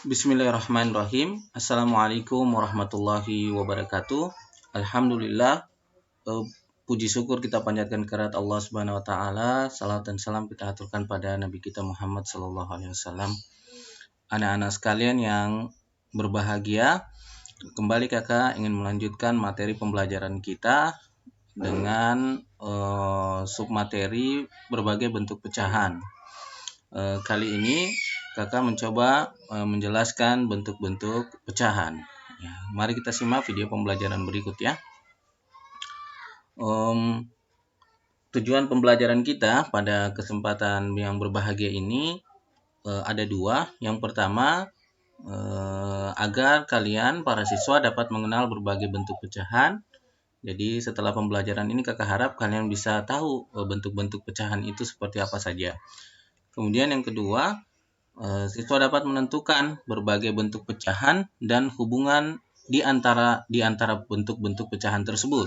Bismillahirrahmanirrahim. Assalamualaikum warahmatullahi wabarakatuh. Alhamdulillah, puji syukur kita panjatkan kehadirat Allah Subhanahu wa taala. Salam dan salam kita aturkan pada Nabi kita Muhammad sallallahu alaihi wasallam. Anak-anak sekalian yang berbahagia, kembali Kakak ingin melanjutkan materi pembelajaran kita dengan submateri berbagai bentuk pecahan. Kali ini Kakak mencoba menjelaskan bentuk-bentuk pecahan. Ya, mari kita simak video pembelajaran berikut ya. Tujuan pembelajaran kita pada kesempatan yang berbahagia ini ada dua. Yang pertama, agar kalian para siswa dapat mengenal berbagai bentuk pecahan. Jadi setelah pembelajaran ini Kakak harap kalian bisa tahu bentuk-bentuk pecahan itu seperti apa saja. Kemudian yang kedua, siswa dapat menentukan berbagai bentuk pecahan dan hubungan di antara bentuk-bentuk pecahan tersebut.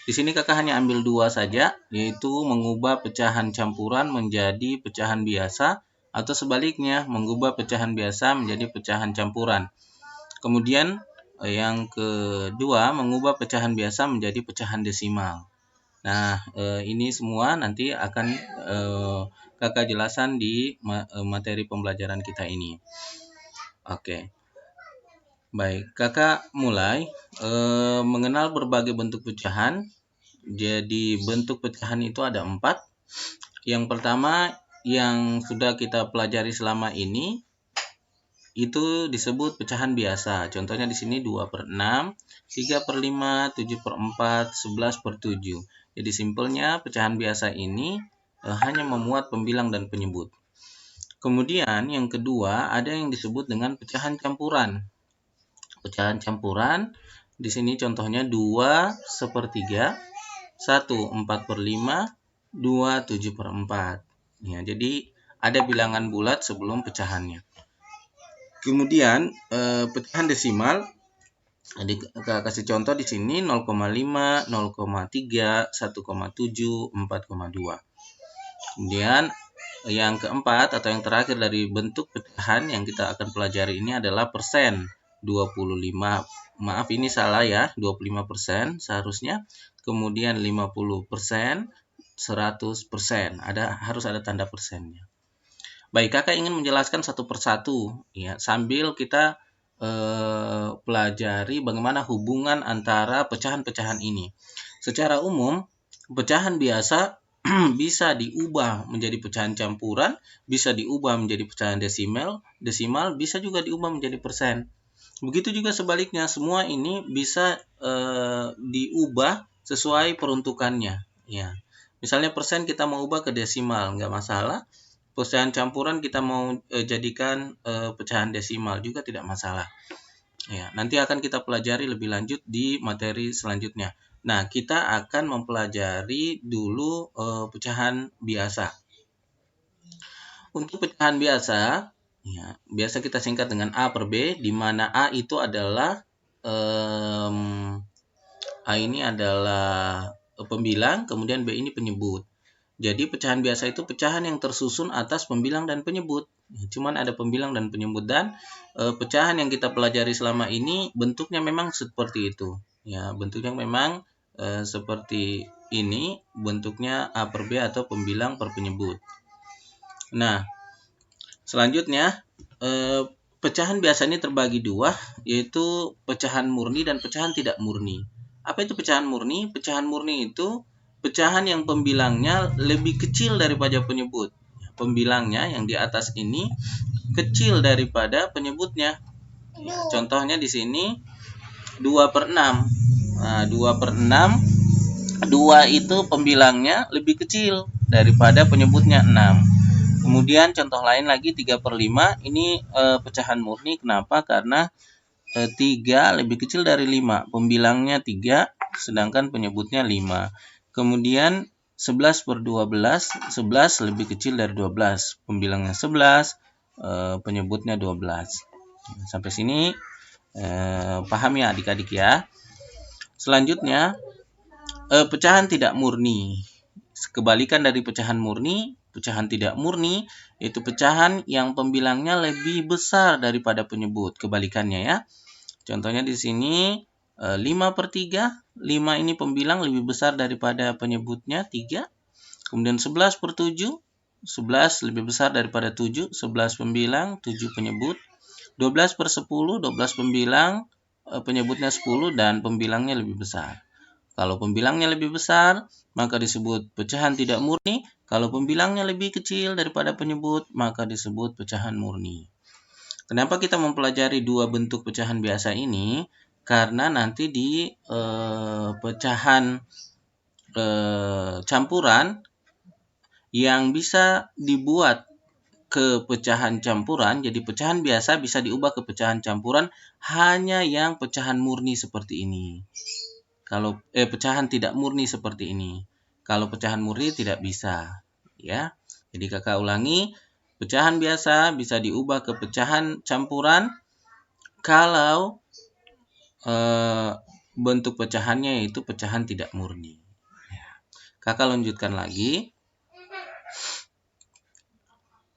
Di sini Kakak hanya ambil dua saja, yaitu mengubah pecahan campuran menjadi pecahan biasa atau sebaliknya mengubah pecahan biasa menjadi pecahan campuran. Kemudian yang kedua, mengubah pecahan biasa menjadi pecahan desimal. Nah, ini semua nanti akan Kakak jelaskan di materi pembelajaran kita ini. Oke. Baik, Kakak mulai mengenal berbagai bentuk pecahan. Jadi bentuk pecahan itu ada 4. Yang pertama yang sudah kita pelajari selama ini itu disebut pecahan biasa. Contohnya di sini 2/6, 3/5, 7/4, 11/7. Jadi simpelnya pecahan biasa ini hanya memuat pembilang dan penyebut. Kemudian yang kedua ada yang disebut dengan pecahan campuran. Pecahan campuran di sini contohnya 2/3, 1/4/5, 2/7/4. Ya, jadi ada bilangan bulat sebelum pecahannya. Kemudian pecahan desimal, kasih contoh di sini 0,5, 0,3, 1,7, 4,2. Kemudian yang keempat atau yang terakhir dari bentuk pecahan yang kita akan pelajari ini adalah persen. 25, maaf ini salah ya, 25% seharusnya. Kemudian 50%, 100%. Harus ada tanda persennya. Baik, Kakak ingin menjelaskan satu persatu ya, sambil kita pelajari bagaimana hubungan antara pecahan-pecahan ini. Secara umum, pecahan biasa bisa diubah menjadi pecahan campuran, bisa diubah menjadi pecahan desimal, bisa juga diubah menjadi persen. Begitu juga sebaliknya, semua ini bisa diubah sesuai peruntukannya. Ya, misalnya persen kita mau ubah ke desimal, nggak masalah. Pecahan campuran kita mau jadikan pecahan desimal juga tidak masalah. Ya, nanti akan kita pelajari lebih lanjut di materi selanjutnya. Nah, kita akan mempelajari dulu pecahan biasa. Untuk pecahan biasa, ya, biasa kita singkat dengan A per B, di mana A itu adalah A ini adalah pembilang, kemudian B ini penyebut. Jadi pecahan biasa itu pecahan yang tersusun atas pembilang dan penyebut. Cuman ada pembilang dan penyebut, dan pecahan yang kita pelajari selama ini bentuknya memang seperti itu. Ya, bentuknya memang seperti ini, bentuknya A per B atau pembilang per penyebut. Nah, selanjutnya pecahan biasa ini terbagi dua, yaitu pecahan murni dan pecahan tidak murni. Apa itu pecahan murni? Pecahan murni itu pecahan yang pembilangnya lebih kecil daripada penyebut. Pembilangnya yang di atas ini kecil daripada penyebutnya. Ya, contohnya di sini 2/6. Nah, 2/6, 2 itu pembilangnya lebih kecil daripada penyebutnya 6. Kemudian contoh lain lagi 3/5, ini pecahan murni. Kenapa? Karena 3 lebih kecil dari 5. Pembilangnya 3, sedangkan penyebutnya 5. Kemudian 11/12, 11 lebih kecil dari 12. Pembilangnya 11, penyebutnya 12. Sampai sini paham ya adik-adik ya. Selanjutnya pecahan tidak murni. kebalikan dari pecahan murni, pecahan tidak murni, itu pecahan yang pembilangnya lebih besar daripada penyebut. Kebalikannya ya. Contohnya di sini 5/3. 5 ini pembilang lebih besar daripada penyebutnya 3. Kemudian 11/7. 11 lebih besar daripada 7. 11 pembilang, 7 penyebut. 12/10. 12 pembilang, penyebutnya 10 dan pembilangnya lebih besar. Kalau pembilangnya lebih besar, maka disebut pecahan tidak murni. Kalau pembilangnya lebih kecil daripada penyebut, maka disebut pecahan murni. Kenapa kita mempelajari dua bentuk pecahan biasa ini? Karena nanti di pecahan campuran yang bisa dibuat ke pecahan campuran, jadi pecahan biasa bisa diubah ke pecahan campuran hanya yang pecahan murni seperti ini. Kalau pecahan tidak murni seperti ini. Kalau pecahan murni tidak bisa, ya. Jadi kakak ulangi, pecahan biasa bisa diubah ke pecahan campuran kalau bentuk pecahannya yaitu pecahan tidak murni. Kakak lanjutkan lagi.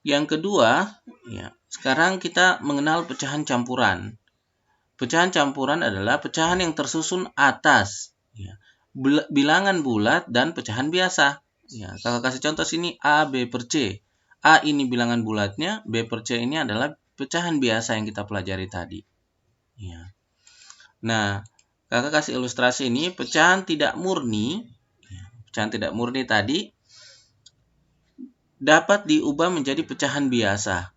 Yang kedua, ya, sekarang kita mengenal pecahan campuran. Pecahan campuran adalah pecahan yang tersusun atas ya, bilangan bulat dan pecahan biasa. Ya, kakak kasih contoh sini A, B per C. A ini bilangan bulatnya, B per C ini adalah pecahan biasa yang kita pelajari tadi. Ya. Nah, kakak kasih ilustrasi ini, pecahan tidak murni. Ya, pecahan tidak murni tadi dapat diubah menjadi pecahan biasa.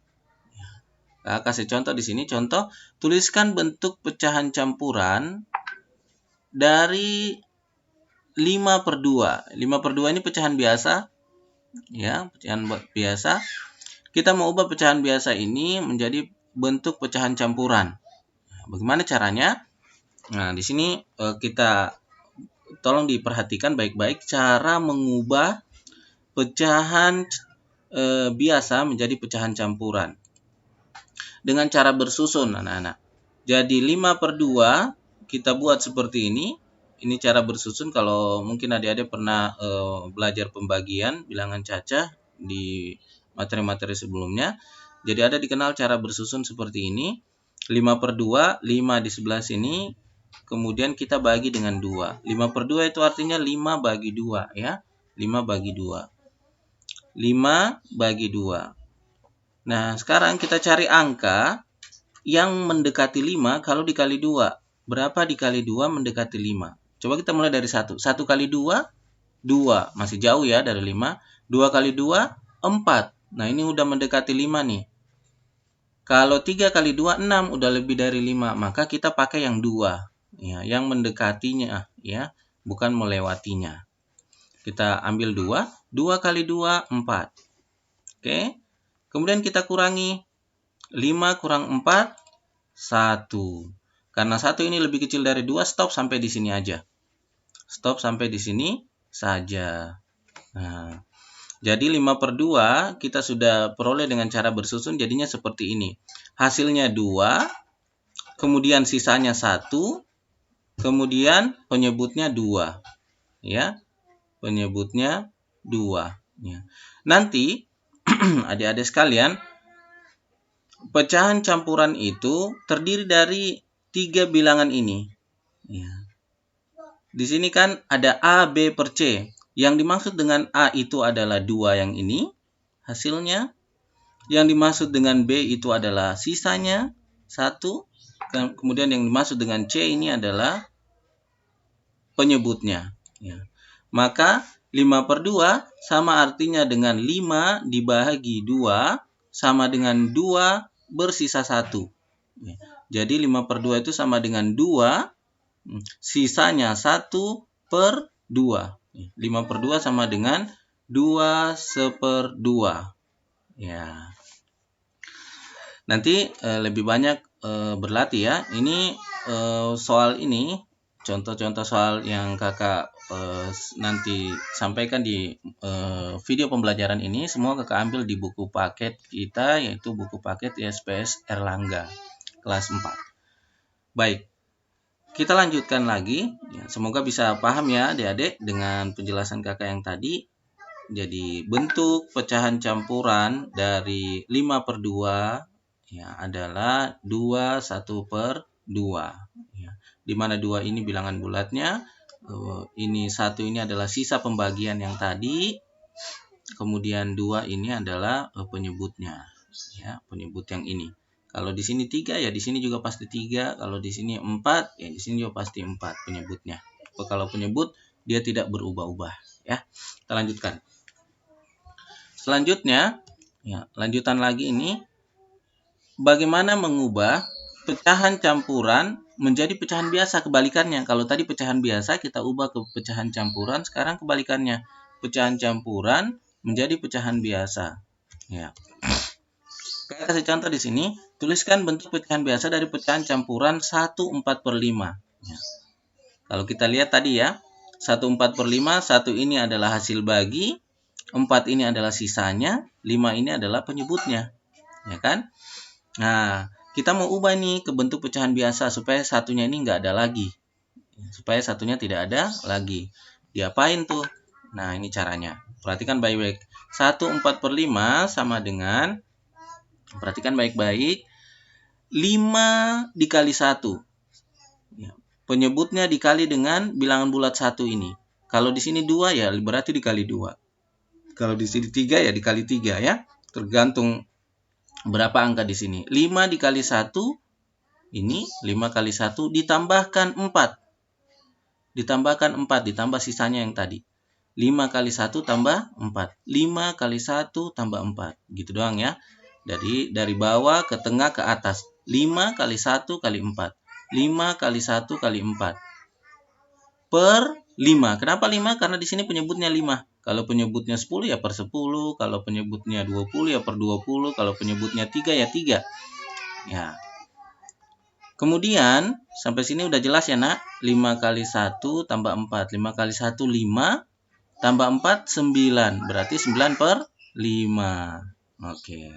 Kakak kasih contoh di sini. Contoh, tuliskan bentuk pecahan campuran dari 5/2. 5/2 ini pecahan biasa. Ya, pecahan biasa. Kita mau ubah pecahan biasa ini menjadi bentuk pecahan campuran. Bagaimana caranya? Nah, di sini kita tolong diperhatikan baik-baik cara mengubah pecahan biasa menjadi pecahan campuran. Dengan cara bersusun, anak-anak. Jadi 5/2 kita buat seperti ini. Ini cara bersusun kalau mungkin adik-adik pernah belajar pembagian bilangan cacah di materi-materi sebelumnya. Jadi ada dikenal cara bersusun seperti ini. 5/2, 5 di sebelah sini. Kemudian kita bagi dengan 2. 5/2 itu artinya 5 bagi 2 ya. 5 bagi 2. 5 bagi 2. Nah, sekarang kita cari angka yang mendekati 5 kalau dikali 2. Berapa dikali 2 mendekati 5? Coba kita mulai dari 1. 1 kali 2, 2. Masih jauh ya dari 5. 2 kali 2, 4. Nah, ini udah mendekati 5 nih. Kalau 3 kali 2, 6. Udah lebih dari 5. Maka kita pakai yang 2. Ya, yang mendekatinya ya, bukan melewatinya. Kita ambil 2. 2 kali 2, 4. Oke. Kemudian kita kurangi 5 kurang 4, 1. Karena 1 ini lebih kecil dari 2, stop sampai di sini aja. Stop sampai di sini saja. Nah, jadi 5/2 kita sudah peroleh dengan cara bersusun, jadinya seperti ini. Hasilnya 2, kemudian sisanya 1, kemudian penyebutnya 2. Ya, penyebutnya 2. Ya. Nanti adik-adik sekalian, pecahan campuran itu terdiri dari 3 bilangan ini. Ya. Di sini kan ada A, B per C. Yang dimaksud dengan A itu adalah 2 yang ini, hasilnya. Yang dimaksud dengan B itu adalah sisanya, 1. Kemudian yang dimaksud dengan C ini adalah penyebutnya. Ya. Maka 5/2 sama artinya dengan 5 dibagi 2 sama dengan 2 bersisa 1. Jadi 5/2 itu sama dengan 2, sisanya 1/2. 5/2 sama dengan 2/2. Ya. Nanti lebih banyak berlatih ya. Ini soal ini, contoh-contoh soal yang kakak nanti sampaikan di video pembelajaran ini, semua kakak ambil di buku paket kita, yaitu buku paket ISPS Erlangga kelas 4. Baik, kita lanjutkan lagi. Ya, semoga bisa paham ya adik-adik dengan penjelasan kakak yang tadi. Jadi bentuk pecahan campuran dari 5/2 ya adalah 21/2 ya. Di mana 2 ini bilangan bulatnya, ini 1 ini adalah sisa pembagian yang tadi, kemudian 2 ini adalah penyebutnya ya, penyebut yang ini. Kalau di sini 3 ya di sini juga pasti 3, kalau di sini 4 ya di sini juga pasti 4 penyebutnya. Kalau penyebut dia tidak berubah-ubah ya. Kita lanjutkan. Selanjutnya, ya, lanjutan lagi ini, bagaimana mengubah pecahan campuran menjadi pecahan biasa, kebalikannya. Kalau tadi pecahan biasa kita ubah ke pecahan campuran, sekarang kebalikannya. Pecahan campuran menjadi pecahan biasa. Ya. Saya kasih contoh di sini, tuliskan bentuk pecahan biasa dari pecahan campuran 1/4/5. Ya. Kalau kita lihat tadi ya, 1/4/5, 1 ini adalah hasil bagi, 4 ini adalah sisanya, 5 ini adalah penyebutnya. Ya kan? Nah, kita mau ubah nih ke bentuk pecahan biasa supaya satunya ini nggak ada lagi. Supaya satunya tidak ada lagi. Diapain tuh? Nah, ini caranya. Perhatikan baik-baik. 1/4/5 sama dengan, perhatikan baik-baik, 5 dikali 1. Ya. Penyebutnya dikali dengan bilangan bulat 1 ini. Kalau di sini 2 ya berarti dikali 2. Kalau di sini 3 ya dikali 3 ya. Tergantung berapa angka di sini. 5 dikali 1 ini 5 kali 1 ditambahkan 4. Ditambahkan 4 ditambah sisanya yang tadi. 5 kali 1 tambah 4. 5 kali 1 tambah 4. Gitu doang ya. Jadi dari bawah ke tengah ke atas. 5 kali 1 kali 4. 5 kali 1 kali 4. Per 5. Kenapa 5? Karena di sini penyebutnya 5. Kalau penyebutnya 10 ya per 10. Kalau penyebutnya 20 ya per 20. Kalau penyebutnya 3 ya 3. Ya. Kemudian, sampai sini udah jelas ya nak. 5 kali 1 tambah 4. 5 kali 1 5. Tambah 4 9. Berarti 9 per 5. Oke.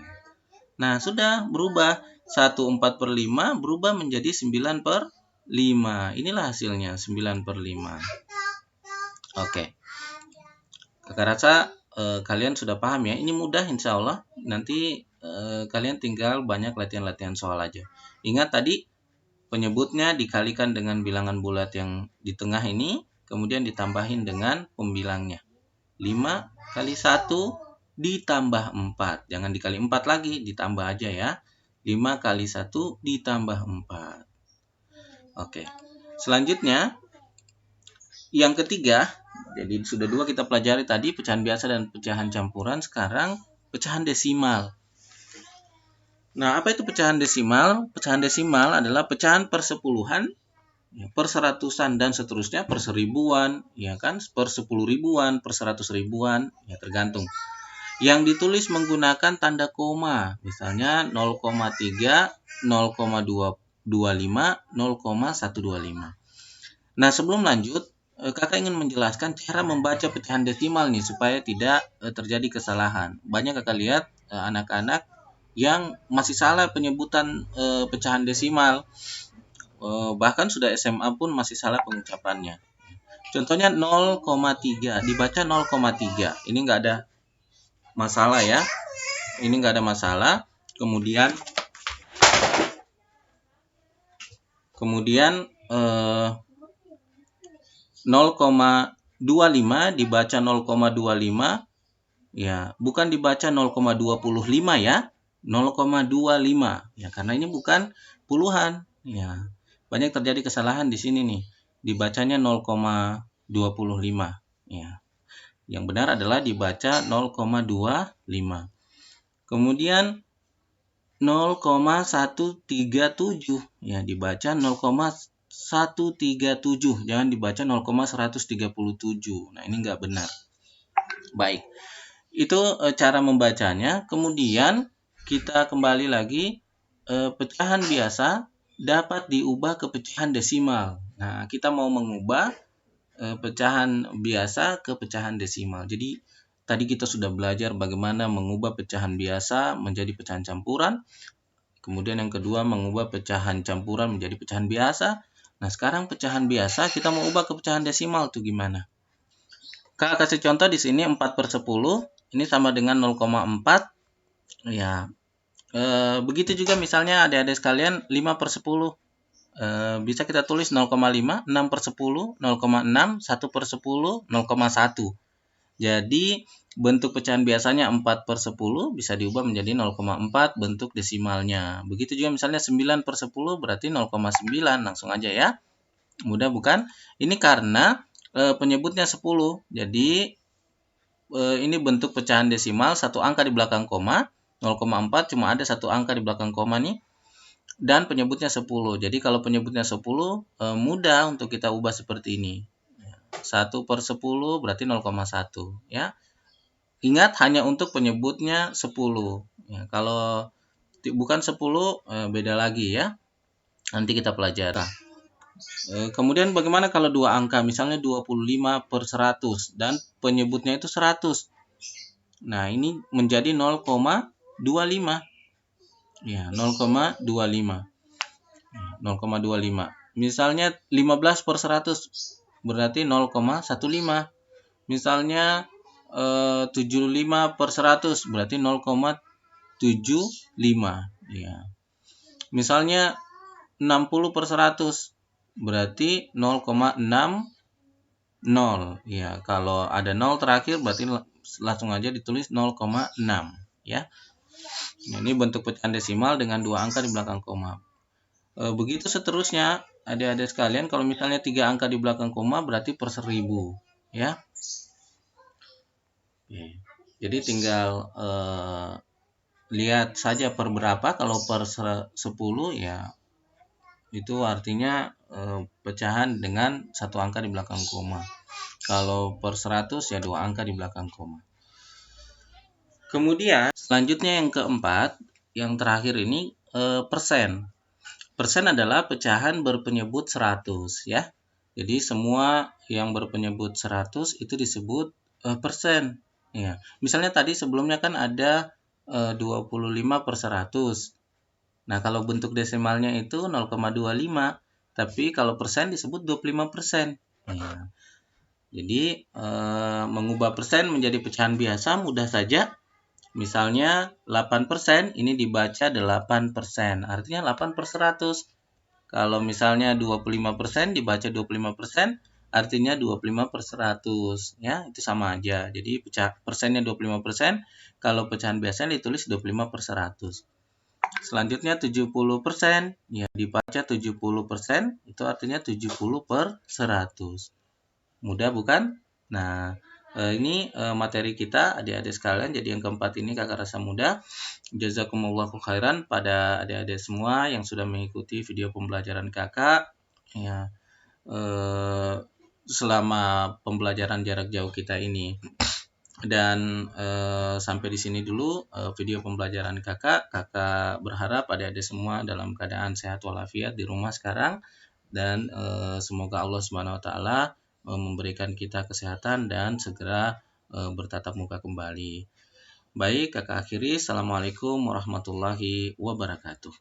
Nah sudah berubah. 1/4/5 berubah menjadi 9 per 5. Inilah hasilnya 9 per 5. Oke. Kakak rasa kalian sudah paham ya. Ini mudah insya Allah. Nanti kalian tinggal banyak latihan-latihan soal aja. Ingat tadi penyebutnya dikalikan dengan bilangan bulat yang di tengah ini. Kemudian ditambahin dengan pembilangnya. 5 kali 1 ditambah 4. Jangan dikali 4 lagi. Ditambah aja ya. 5 kali 1 ditambah 4. Oke. Selanjutnya. Yang ketiga. Jadi sudah 2 kita pelajari tadi. Pecahan biasa dan pecahan campuran. Sekarang pecahan desimal. Nah, apa itu pecahan desimal? Pecahan desimal adalah pecahan per sepuluhan, per seratusan dan seterusnya, per seribuan, ya kan, per 10.000-an, per 100.000-an, ya tergantung. Yang ditulis menggunakan tanda koma, misalnya 0,3, 0,225, 0,125. Nah, sebelum lanjut, kakak ingin menjelaskan cara membaca pecahan desimal nih supaya tidak terjadi kesalahan. Banyak kakak lihat anak-anak yang masih salah penyebutan pecahan desimal. Bahkan sudah SMA pun masih salah pengucapannya. Contohnya 0,3 dibaca 0,3. Ini enggak ada masalah ya. Ini enggak ada masalah. Kemudian 0,25 dibaca 0,25 ya, bukan dibaca 0,25 ya. 0,25 ya, karena ini bukan puluhan ya. Banyak terjadi kesalahan di sini nih. Dibacanya 0,25 ya. Yang benar adalah dibaca 0,25. Kemudian 0,137 ya, dibaca 0,137. Jangan dibaca 0,137. Nah, ini enggak benar. Baik. Itu cara membacanya. Kemudian kita kembali lagi, pecahan biasa dapat diubah ke pecahan desimal. Nah, kita mau mengubah pecahan biasa ke pecahan desimal. Jadi tadi kita sudah belajar bagaimana mengubah pecahan biasa menjadi pecahan campuran. Kemudian yang kedua mengubah pecahan campuran menjadi pecahan biasa. Nah, sekarang pecahan biasa kita mau ubah ke pecahan desimal tuh gimana? Kakak kasih contoh di sini 4/10, ini sama dengan 0,4. Ya, begitu juga misalnya adik-adik sekalian 5/10. Bisa kita tulis 0,5, 6/10, 0,6, 1/10, 0,1. Jadi bentuk pecahan biasanya 4/10 bisa diubah menjadi 0,4 bentuk desimalnya. Begitu juga misalnya 9/10 berarti 0,9. Langsung aja ya. Mudah bukan? Ini karena penyebutnya 10. Jadi ini bentuk pecahan desimal, satu angka di belakang koma. 0,4 cuma ada satu angka di belakang koma nih. Dan penyebutnya 10. Jadi kalau penyebutnya 10 mudah untuk kita ubah seperti ini. 1/10 berarti 0,1 ya. Ingat hanya untuk penyebutnya 10. Ya, kalau bukan 10 beda lagi ya. Nanti kita pelajari. Kemudian bagaimana kalau dua angka, misalnya 25/100 dan penyebutnya itu 100. Nah, ini menjadi 0,25. Ya, 0,25. 0,25. Misalnya 15/100 berarti 0,15. Misalnya 75/100 berarti 0,75 ya. Misalnya 60/100 berarti 0,60 ya. Kalau ada 0 terakhir berarti langsung aja ditulis 0,6 ya. Nah, ini bentuk pecahan desimal dengan dua angka di belakang koma. Begitu seterusnya adik-adik sekalian, kalau misalnya 3 angka di belakang koma berarti per 1000 ya. Oke. Jadi tinggal lihat saja per berapa. Kalau per 10 ya itu artinya pecahan dengan satu angka di belakang koma. Kalau per 100 ya dua angka di belakang koma. Kemudian selanjutnya yang keempat, yang terakhir ini persen. Persen adalah pecahan berpenyebut 100 ya. Jadi semua yang berpenyebut 100 itu disebut persen. Ya. Misalnya tadi sebelumnya kan ada 25/100. Nah, kalau bentuk desimalnya itu 0,25, tapi kalau persen disebut 25%. Ya. Jadi mengubah persen menjadi pecahan biasa mudah saja. Misalnya 8% ini dibaca 8%, artinya 8/100. Kalau misalnya 25% dibaca 25%, artinya 25/100 ya, itu sama aja. Jadi persennya 25%, kalau pecahan biasa ditulis 25/100. Selanjutnya 70% ya dibaca 70%, itu artinya 70/100. Mudah bukan? Nah, ini materi kita adik-adik sekalian. Jadi yang keempat ini kakak rasa mudah. Jazakumullahu khairan pada adik-adik semua yang sudah mengikuti video pembelajaran kakak ya, selama pembelajaran jarak jauh kita ini. Dan sampai di sini dulu video pembelajaran kakak. Kakak berharap adik-adik semua dalam keadaan sehat walafiat di rumah sekarang, dan semoga Allah Subhanahu wa taala memberikan kita kesehatan dan segera bertatap muka kembali. Baik, kakak akhiri. Assalamualaikum warahmatullahi wabarakatuh.